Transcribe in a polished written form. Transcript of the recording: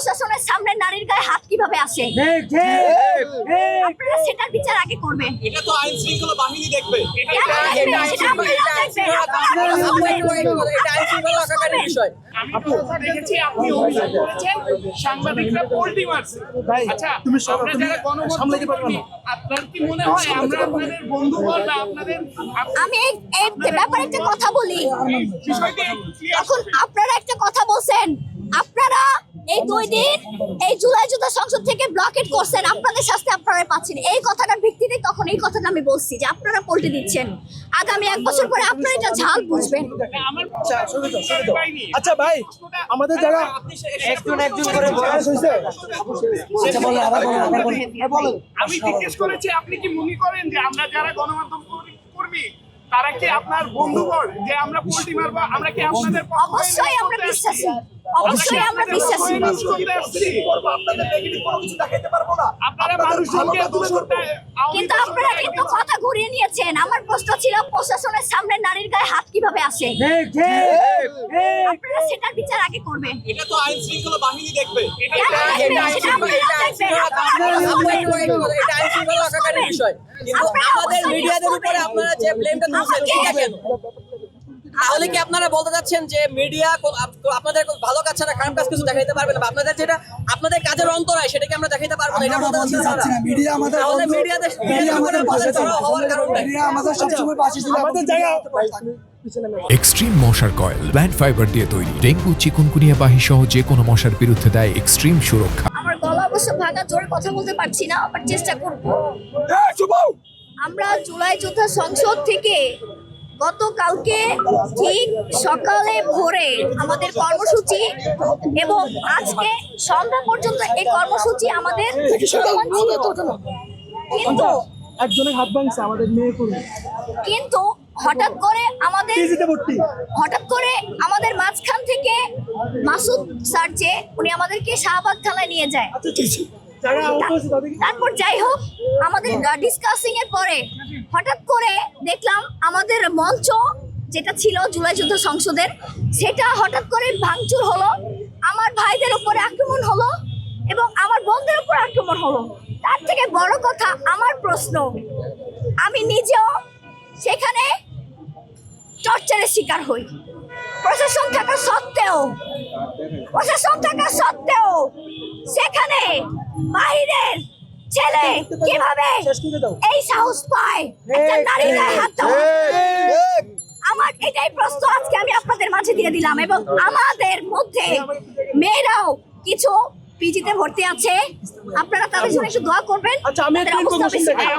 প্রশাসনের সামনে নারীর গায়ে হাত কিভাবে আসে? আপনারা সেটার বিচার আগে করবেন। এটা তো আইন শৃঙ্খলা বাহিনী দেখবে। সাংবাদিকরা পোল্ট্রি মারছে। আচ্ছা, আপনার কি মনে হয় আমরা আপনাদের বন্ধুবর বা আপনাদের? আমি এই ব্যাপারে একটা কথা বলি। এখন আপনারা একটা কথা বলছেন, আপনারা এই 2 দিন এই জুলাই যোদ্ধা সংসদ থেকে ব্লকেট করছেন, আপনাদের শাস্তি আপনারা পাচ্ছেন। এই কথাটার ভিত্তিতে তখন এই কথাটা আমি বলছি যে আপনারা পল্টে দিচ্ছেন। আগামী 1 বছর পরে আপনারা এটা ঝাল বুঝবেন। আচ্ছা ভাই, আমাদের যারা একজন করে বয়স হয়েছে, আমি জিজ্ঞেস করেছি আপনি কি মনে করেন যে আমরা যারা গণমাধ্যম কর্মী তারা কি আপনার বন্ধুবর, যে আমরা পোল্ট্রি মারবো, আমরা কি আপনাদের অবশ্যই আমরা বিশ্বাসী, অবশ্যই আমরা বিশ্বাসী। আপনারা মানুষজনকে কিন্তু আপনারা কিন্তু কথা ঘুরিয়ে নিয়েছেন। আমার প্রশ্ন ছিল প্রশাসনের সামনে নারীর গায়ে হাত কিভাবে আসে? আপনারা সেটার বিচার আগে করবেন। এটা তো আইন শৃঙ্খলা বাহিনী দেখবে। আমাদের মিডিয়াদের উপরে আপনারা যে ব্লেমটা দিচ্ছেন এটা কেন? তাহলে কি আপনারা বলতে চাচ্ছেন যে মিডিয়া আপনাদের ভালো কাজ ছাড়া খারাপ কাজ কিছু দেখাইতে পারবে না? আপনাদের যেটা আপনাদের কাজের অন্তরায় সেটা কি আমরা দেখাইতে পারবো না? এটা বলতে চাচ্ছেন না। মিডিয়া আমাদের তাহলে মিডিয়াদের পাশে হওয়ার কারণটা মিডিয়া আমাদের সবসময় পাশে ছিল। আমাদের জায়গা এক্সট্রিম মশার কয়েল প্ল্যান্ট ফাইবার দিয়ে তৈরি, ডেঙ্গু চিকুনগুনিয়া বাহি সহ যে কোনো মশার বিরুদ্ধে দেয় এক্সট্রিম সুরক্ষা। আমার গলা অবশ্য ভাঙা, জোরে কথা বলতে পারছি না, আবার চেষ্টা করব। আমরা জুলাই যোদ্ধা সংসদ থেকে গতকালকে ঠিক সকালে ভোরে আমাদের কর্মসূচি এবং আজকে সন্ধ্যা পর্যন্ত এই কর্মসূচি আমাদের কিন্তু একজনের হাত ভাঙছে আমাদের মেয়ে কর্মী। কিন্তু হঠাৎ করে আমাদের মাঝখান থেকে মাসুদ স্যার যে উনি আমাদেরকে শাহবাগ থানায় নিয়ে যায়। তারপর যাই হোক, আমাদের ডিসকাসিং এর পরে হঠাৎ করে দেখলাম আমাদের মঞ্চ যেটা ছিল জুলাই যুদ্ধ সংসদের, সেটা হঠাৎ করে ভাঙচুর হলো, আমার ভাইদের উপরে আক্রমণ হলো এবং আমার বোনদের উপর আক্রমণ হলো। তার থেকে বড় কথা, আমার প্রশ্ন, আমি নিজেও সেখানে টর্চারের শিকার হই। প্রশাসন থাকা সত্ত্বেও সেখানে বাইরের ছেলে কিভাবে এই সাহস পায় একটা নারীর গায়ে হাত দেওয়া? আমার এটাই প্রশ্ন আজকে আমি আপনাদের মাঝে দিয়ে দিলাম। এবং আমাদের মধ্যে মেয়েরাও কিছু পিজিতে ভর্তি আছে, আপনারা তাদের জন্য একটু দোয়া করবেন। আচ্ছা, আমি একটা ইনফরমেশন দেখাই।